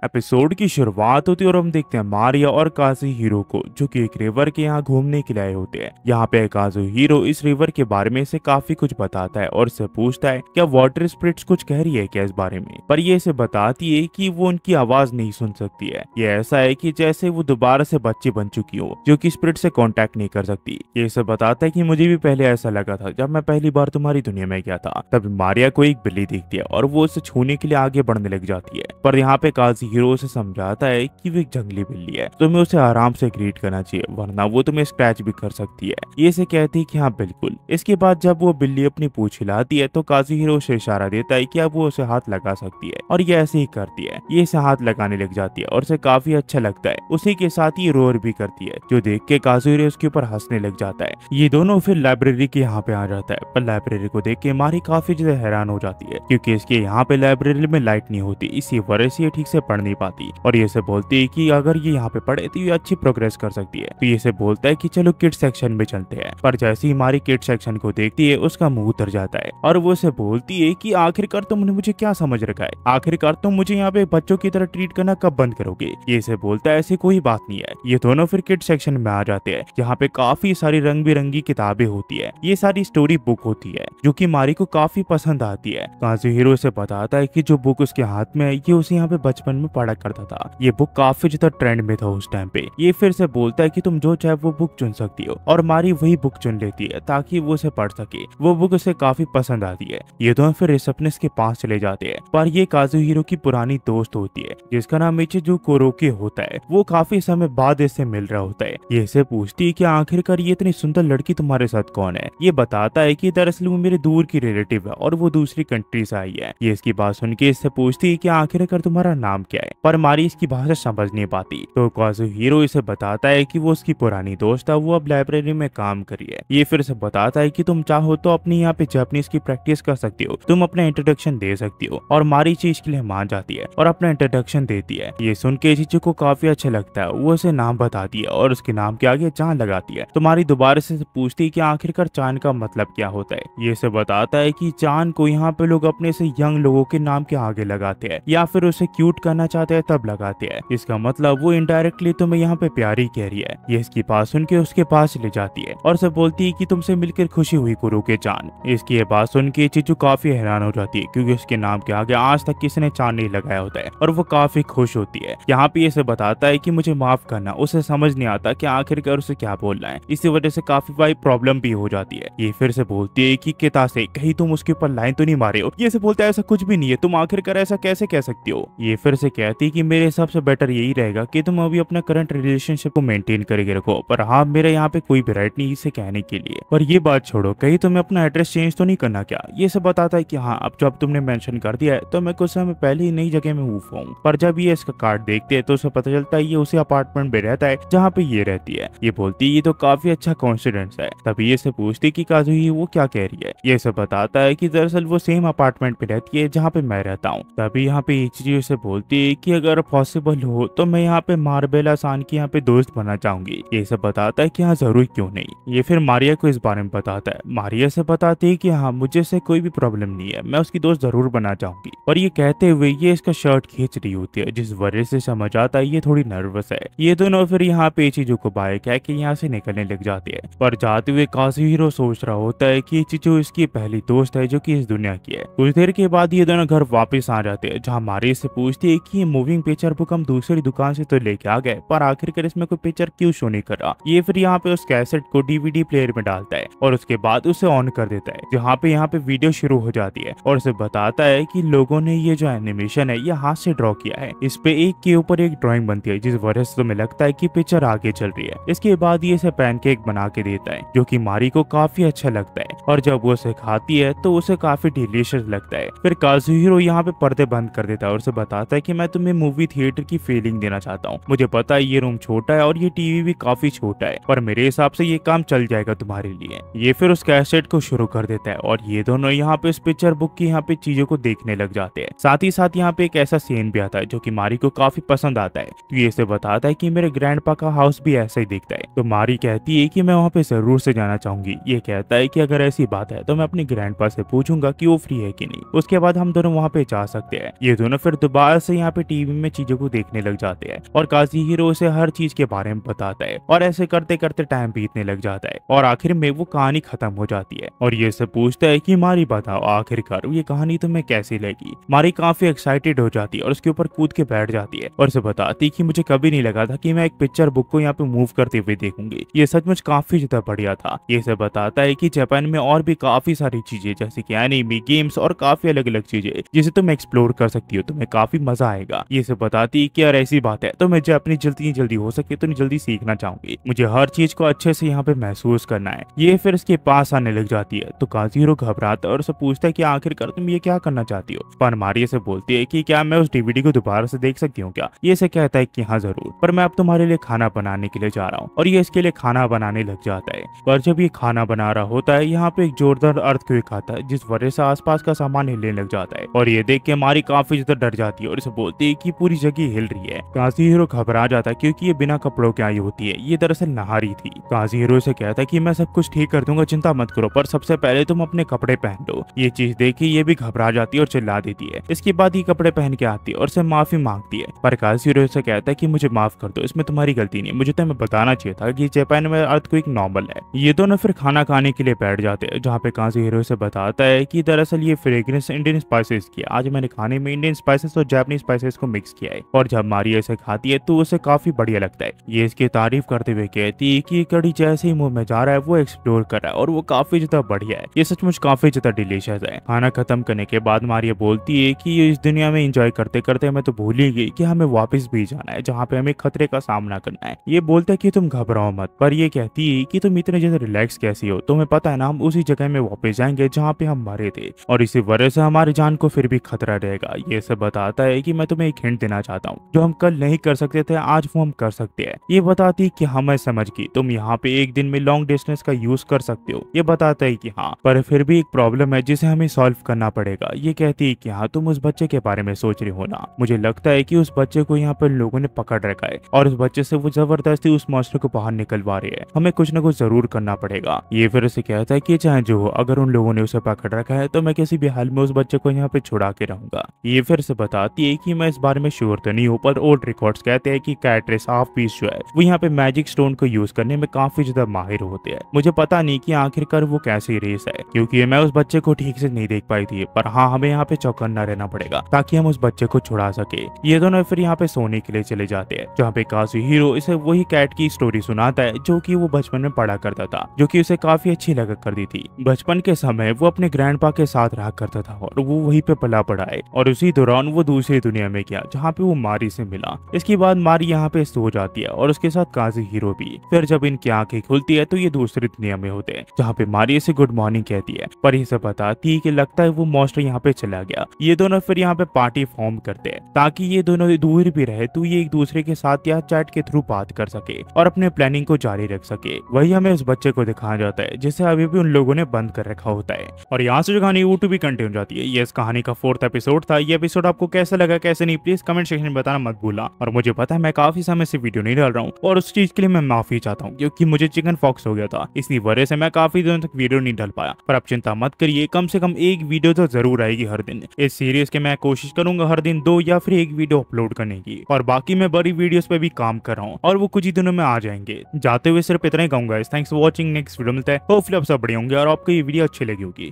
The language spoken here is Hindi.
एपिसोड की शुरुआत होती है और हम देखते हैं मारिया और काजुहिरो को, जो कि एक रिवर के यहाँ घूमने के लिए आए होते हैं। यहाँ पे काजुहिरो इस रिवर के बारे में इसे काफी कुछ बताता है और इससे पूछता है क्या वाटर स्पिरिट्स कुछ कह रही है क्या इस बारे में, पर ये इसे बताती है कि वो उनकी आवाज नहीं सुन सकती है। ये ऐसा है कि जैसे वो दोबारा से बच्ची बन चुकी हो जो कि स्पिरिट से कांटेक्ट नहीं कर सकती। ये इसे बताता है कि मुझे भी पहले ऐसा लगा था जब मैं पहली बार तुम्हारी दुनिया में गया था। तब मारिया को एक बिल्ली दिखती है और वो उसे छूने के लिए आगे बढ़ने लग जाती है, पर यहाँ पे काजुहिरो से समझाता है कि वो एक जंगली बिल्ली है, तुम्हें उसे आराम से ग्रीट करना चाहिए वरना वो तुम्हें स्क्रैच भी कर सकती है। ये इसे कहती है कि हाँ बिल्कुल। इसके बाद जब वो बिल्ली अपनी पूंछ हिलाती है तो काजुहिरो उसे इशारा देता है कि अब वो उसे हाथ लगा सकती है, और ये ऐसे ही करती है। ये इसे हाथ लगाने लग जाती है और उसे काफी अच्छा लगता है। उसी के साथ ही रोर भी करती है, जो देख के काजुहिरो उसके ऊपर हंसने लग जाता है। ये दोनों फिर लाइब्रेरी के यहाँ पे आ जाता है, पर लाइब्रेरी को देख के मारी काफी ज्यादा हैरान हो जाती है क्योंकि इसके यहाँ पे लाइब्रेरी में लाइट नहीं होती, इसी वजह से ये ठीक से पढ़ नहीं पाती। और ये से बोलती है कि अगर ये यहाँ पे पढ़े तो ये अच्छी प्रोग्रेस कर सकती है। तो ये से बोलता है कि चलो किड सेक्शन में चलते हैं, पर जैसे ही हमारी किड सेक्शन को देखती है उसका मुंह उतर जाता है और वो उसे बोलती है कि आखिरकार तुमने मुझे क्या समझ रखा है, आखिरकार तुम मुझे यहाँ पे बच्चों की तरह ट्रीट करना कब बंद करोगे। ये से बोलता है ऐसी कोई बात नहीं है। ये दोनों फिर किड सेक्शन में आ जाते हैं जहाँ पे काफी सारी रंग बिरंगी किताबें होती है। ये सारी स्टोरी बुक होती है जो कि मारी को काफी पसंद आती है। काजुहिरो से बताता है कि जो बुक उसके हाथ में है ये उसे यहाँ पे बचपन में पढ़ा करता था। ये बुक काफी ज्यादा ट्रेंड में था उस टाइम पे। ये फिर से बोलता है कि तुम जो चाहे वो बुक चुन सकती हो, और मारी वही बुक चुन लेती है ताकि वो उसे पढ़ सके। वो बुक उसे काफी पसंद आती है। ये दोनों फिर रिसेप्शनिस्ट के पास चले जाते हैं, पर ये काजुहिरो की पुरानी दोस्त होती है जिसका नाम मिचिजू कोरोके होता है। वो काफी समय बाद इससे मिल रहा होता है। ये इसे पूछती है कि आखिरकार ये इतनी सुंदर लड़की तुम्हारे साथ कौन है। ये बताता है कि दरअसल वो मेरे दूर की रिलेटिव है और वो दूसरी कंट्री से आई है। ये इसकी बात सुन के इससे पूछती है कि आखिरकार तुम्हारा नाम क्या है, पर मारी इसकी भाषा समझ नहीं पाती। तो काजुहिरो इसे बताता है कि वो उसकी पुरानी दोस्त है, वो अब लाइब्रेरी में काम करी है। ये फिर से बताता है कि तुम चाहो तो अपनी यहाँ पे जापानीज की प्रैक्टिस कर सकती हो, तुम अपना इंट्रोडक्शन दे सकती हो। और मारी चीज के लिए मान जाती है और अपना इंट्रोडक्शन देती है। ये सुन के चीचू को काफी अच्छा लगता है। वो उसे नाम बताती है और उसके नाम के आगे चांद लगाती है। तो मारी दोबारा से पूछती है कि आखिरकार चांद का मतलब क्या होता है। ये से बताता है कि चांद को यहाँ पे लोग अपने से यंग लोगों के नाम के आगे लगाते हैं या फिर उसे क्यूट करना चाहते हैं तब लगाते हैं। इसका मतलब वो इनडायरेक्टली तुम्हें यहाँ पे प्यारी कह रही है। ये इसकी बात सुन के उसके पास ले जाती है और उसे बोलती है कि तुमसे मिलकर खुशी हुई कुरुके चांद। इसकी ये बात सुन के चीचू काफी हैरान हो जाती है क्योंकि उसके नाम के आगे आज तक किसी ने चांद नहीं लगाया होता है, और वो काफी खुश होती है। यहाँ पे इसे बताता है कि मुझे माफ करना, उसे समझ नहीं आता कि आखिरकार उसे क्या बोलना है। इसी वजह से काफी बड़ी प्रॉब्लम भी हो जाती है। ये फिर से बोलती है कि किता से कहीं तुम उसके ऊपर लाइन तो नहीं मारे हो। ये से बोलता है ऐसा कुछ भी नहीं है, तुम आखिरकार ऐसा कैसे कह सकती हो। ये फिर से कहती है कि मेरे हिसाब से बेटर यही रहेगा कि तुम अभी अपना करंट रिलेशनशिप को मेंटेन करके रखो, पर हाँ मेरे यहाँ पे कोई भी राइट नहीं इसे कहने के लिए। पर ये बात छोड़ो, कहीं तुम्हें अपना एड्रेस चेंज तो नहीं करना क्या। ये सब बताता है कि हाँ अब जब तुमने मेंशन कर दिया है तो मैं कुछ समय पहले ही नई जगह में मूव हूँ। पर जब ये इसका कार्ड देखते हैं तो उसे पता चलता है ये उसी अपार्टमेंट में रहता है जहाँ पे ये रहती है। ये बोलती है ये तो काफी अच्छा कॉन्फिडेंस है। तभी ये से पूछती कि काजुही वो क्या कह रही है। ये सब बताता है कि दरअसल वो सेम अपार्टमेंट पे रहती है जहाँ पे मैं रहता हूँ। तभी यहाँ पे इचिजी से बोलती है कि अगर पॉसिबल हो तो मैं यहाँ पे मार्बेला सान की यहाँ पे दोस्त बनना चाहूंगी। ये सब बताता है कि हाँ जरूर क्यों नहीं। ये फिर मारिया को इस बारे में बताता है। मारिया से बताती है कि हाँ मुझे से कोई भी प्रॉब्लम नहीं है, मैं उसकी दोस्त जरूर बनना चाहूंगी। और ये कहते हुए ये इसका शर्ट खींच रही होती है, जिस वजह से समझ आता है ये थोड़ी नर्वस है। ये दोनों फिर यहाँ पे इचिजू को बाइक है कि यहाँ से निकलने लग जाते हैं, पर जाते हुए काजुहिरो सोच रहा होता है कि इचिजू इसकी पहली दोस्त है जो कि इस दुनिया की है। कुछ देर के बाद ये दोनों घर वापस आ जाते हैं जहाँ मारी से पूछती है कि ये मूविंग पिक्चर बुक हम दूसरी दुकान से तो लेके आ गए, पर आखिरकार इसमें कोई पिक्चर क्यों शो नहीं कर रहा। ये फिर यहाँ पे उस कैसेट को डीवीडी प्लेयर में डालता है और उसके बाद उसे ऑन कर देता है, जहाँ पे यहाँ पे वीडियो शुरू हो जाती है और उसे बताता है कि लोगों ने ये जो एनिमेशन है ये हाथ से ड्रॉ किया है। इस पे एक के ऊपर एक ड्राइंग बनती है, जिस वजह से तुम्हें लगता है कि पिक्चर आगे चल रही है। इसके बाद ये इसे पैनकेक बना के देता है जो कि मारी को काफी अच्छा लगता है, और जब वो उसे खाती है तो उसे काफी डिलीशियस लगता है। फिर काजुहिरो यहाँ पे पर्दे बंद कर देता है और उसे बताता है कि मैं तुम्हें मूवी थिएटर की फीलिंग देना चाहता हूँ। मुझे पता है ये रूम छोटा है और ये टीवी भी काफी छोटा है, पर मेरे हिसाब से ये काम चल जाएगा तुम्हारे लिए। ये फिर उस कैसेट को शुरू कर देता है और ये दोनों यहाँ पे इस पिक्चर बुक की यहाँ पे चीजों को देखने लग जाते हैं। साथ ही साथ यहाँ पे एक ऐसा सीन भी आता है जो कि मारी को काफी पसंद आता है। तो ये से बताता है कि मेरे ग्रैंडपा का हाउस भी ऐसा ही दिखता है। तो मारी कहती है कि मैं वहाँ पे जरूर से जाना चाहूंगी। ये कहता है कि अगर ऐसी बात है तो मैं अपने ग्रैंडपा से पूछूंगा कि वो फ्री है कि नहीं, उसके बाद हम दोनों वहाँ पे जा सकते हैं। ये दोनों फिर दोबारा से यहाँ यहाँ पे टीवी में चीजों को देखने लग जाते हैं और काज़ुहिरो उसे हर चीज के बारे में बताता है और ऐसे करते करते टाइम बीतने लग जाता है और आखिर में वो कहानी खत्म हो जाती है। और ये से पूछता है कि मारी बताओ आखिरकार ये कहानी तुम्हें कैसी लगी। मारी काफी एक्साइटेड हो जाती है और उसके ऊपर कूद के बैठ जाती है और उसे बताती कि मुझे कभी नहीं लगा था कि मैं एक पिक्चर बुक को यहाँ पे मूव करते हुए देखूंगी, ये सचमुच काफी ज्यादा बढ़िया था। ये से बताता है कि जापान में और भी काफी सारी चीजें जैसे कि एनिमे, गेम्स और काफी अलग अलग चीजें जिसे तुम एक्सप्लोर कर सकती हो, तुम्हें काफी मजा आएगा। ये से बताती कि यार ऐसी बात है तो मैं जापानी जल्दी जल्दी हो सके तो जल्दी सीखना चाहूंगी, मुझे हर चीज को अच्छे से यहाँ पे महसूस करना है। ये फिर इसके पास आने लग जाती है तो काज़ुहिरो घबराता है और उसे पूछता है कि आखिरकार तुम ये क्या करना चाहती हो। पर मारिया से बोलती है कि क्या मैं उस डीवीडी को दोबारा से देख सकती हूँ क्या। ये से कहता है कि हाँ जरूर, पर मैं अब तुम्हारे लिए खाना बनाने के लिए जा रहा हूँ। और ये इसके लिए खाना बनाने लग जाता है। पर जब ये खाना बना रहा होता है यहाँ पे एक जोरदार अर्थक्वेक आता है जिस वजह से आसपास का सामान हिलने लग जाता है और ये देख के मारी काफी ज्यादा डर जाती है और इसे बोलती है कि पूरी जगह हिल रही है। काज़ुहिरो घबरा जाता है क्योंकि ये बिना कपड़ों के आई होती है, ये दरअसल नहा रही थी। काज़ुहिरो से कहता है कि मैं सब कुछ ठीक कर दूंगा, चिंता मत करो, पर सबसे पहले तुम अपने कपड़े पहन लो। ये चीज देख के ये भी घबरा जाती है और चिल्ला देती है। इसके बाद ये कपड़े पहन के आती है और से माफी मांगती है। पर काज़ुहिरो से कहता है कि मुझे माफ कर दो, इसमें तुम्हारी गलती नहीं, मुझे तुम्हें बताना चाहिए था कि जापान में अर्थक्वेक नॉर्मल है। ये दोनों फिर खाना खाने के लिए बैठ जाते हैं जहाँ पे काज़ुहिरो से बताता है कि दरअसल ये फ्रेग्रेंस इंडियन स्पाइसेस की, आज मैंने खाने में इंडियन स्पाइसेस और जापानीज स्पाइसेस को मिक्स किया है। और जब मारिया इसे खाती है तो उसे काफी बढ़िया लगता है। ये इसकी तारीफ करते हुए कहती है कि कड़ी जैसे ही मुंह में जा रहा है वो एक्सप्लोर कर रहा है और वो काफी ज्यादा बढ़िया है, ये सचमुच काफी ज्यादा डिलीशियस है। खाना खत्म करने के बाद मारिया बोलती है कि इस दुनिया में एंजॉय करते करते मैं तो भूल ही गई कि हमें वापस भी जाना है जहाँ पे हमें खतरे का सामना करना है। ये बोलता है कि तुम घबराओ मत, पर ये कहती है कि तुम इतने ज्यादा रिलैक्स कैसी हो, तुम्हें पता है ना हम उसी जगह में वापस जाएंगे जहाँ पे हम मरे थे और इसी वजह से हमारी जान को फिर भी खतरा रहेगा। ये सब बताता है कि मैं तुम्हें एक हिंट देना चाहता हूँ, जो हम कल नहीं कर सकते थे आज वो हम कर सकते हैं। ये बताती है कि हाँ मैं समझ गई, तुम यहाँ पे एक दिन में लॉन्ग डिस्टेंस का यूज कर सकते हो। ये बताता है कि हाँ, पर फिर भी एक प्रॉब्लम है जिसे हमें सॉल्व करना पड़ेगा। ये कहती है कि हाँ तुम उस बच्चे के बारे में सोच रही हो ना, मुझे लगता है कि उस बच्चे को यहाँ पर लोगों ने पकड़ रखा है और उस बच्चे से वो जबरदस्ती उस मॉन्स्टर को बाहर निकलवा रही है, हमें कुछ न कुछ जरूर करना पड़ेगा। ये फिर उसे कहता है कि चाहे जो हो, अगर उन लोगों ने उसे पकड़ रखा है तो मैं किसी भी हाल में उस बच्चे को यहाँ पे छुड़ा के रहूंगा। ये फिर से बताती है कि मैं इस बारे में श्योर तो नहीं हूँ, पर ओल्ड रिकॉर्ड्स कहते हैं कि कैट्रेस हाफ पीस जो है वो यहाँ पे मैजिक स्टोन को यूज करने में काफी ज्यादा माहिर होते हैं। मुझे पता नहीं कि आखिरकार वो कैसी रेस है क्योंकि मैं उस बच्चे को ठीक से नहीं देख पाई थी, पर हाँ हमें यहाँ पे चौकन्ना रहना पड़ेगा ताकि हम उस बच्चे को छुड़ा सके। ये दोनों फिर यहाँ पे सोने के लिए चले जाते हैं जहाँ पे काज़ुहिरो इसे वही कैट की स्टोरी सुनाता है जो कि वो बचपन में पढ़ा करता था, जो कि उसे काफी अच्छी लगा करती थी। बचपन के समय वो अपने ग्रैंडपा के साथ रहा करता था और वो वहीं पे पला पड़ा है और उसी दौरान वो दूसरी दुनिया में गया जहाँ पे वो मारी से मिला। इसके बाद मारी यहाँ पे सो जाती है और उसके साथ काज़ुहिरो भी। फिर जब इनकी आंखें खुलती है तो ये दूसरी दुनिया में होते हैं जहाँ पे मारी से गुड मॉर्निंग कहती है, पर इसे बताती है कि लगता है वो मॉन्स्टर यहाँ पे चला गया। ये दोनों फिर यहाँ पे पार्टी फॉर्म करते हैं ताकि ये दोनों दूर भी रहे तो ये एक दूसरे के साथ या चैट के थ्रू बात कर सके और अपने प्लानिंग को जारी रख सके। वही हमें उस बच्चे को दिखाया जाता है जिसे अभी भी उन लोगों ने बंद कर रखा होता है। और यहाँ से जो कहानी वो भी कंटिन्यू हो जाती है। ये इस कहानी का 4th एपिसोड था। ये एपिसोड आपको कैसा लगा कैसे नहीं प्लीज कमेंट सेक्शन में बताना मत भूलना। और मुझे पता है मैं काफी समय से वीडियो नहीं डाल रहा हूँ और उस चीज के लिए मैं माफी चाहता हूँ क्योंकि मुझे चिकन पॉक्स हो गया था, इसी वजह से मैं काफी दिनों तक वीडियो नहीं डाल पाया। पर आप चिंता मत करिए, कम से कम एक वीडियो तो जरूर आएगी हर दिन। इस सीरीज के मैं कोशिश करूंगा हर दिन 2 या फिर 1 वीडियो अपलोड करने की, और बाकी मैं बड़ी वीडियोस पे भी काम कर रहा हूँ और वो कुछ ही दिनों में आ जाएंगे। जाते हुए सिर्फ इतना ही कहूंगा, thanks for watching, next video मिलता है। होपफुली आप सब बढ़िया होंगे और आपको ये वीडियो अच्छी लगी होगी।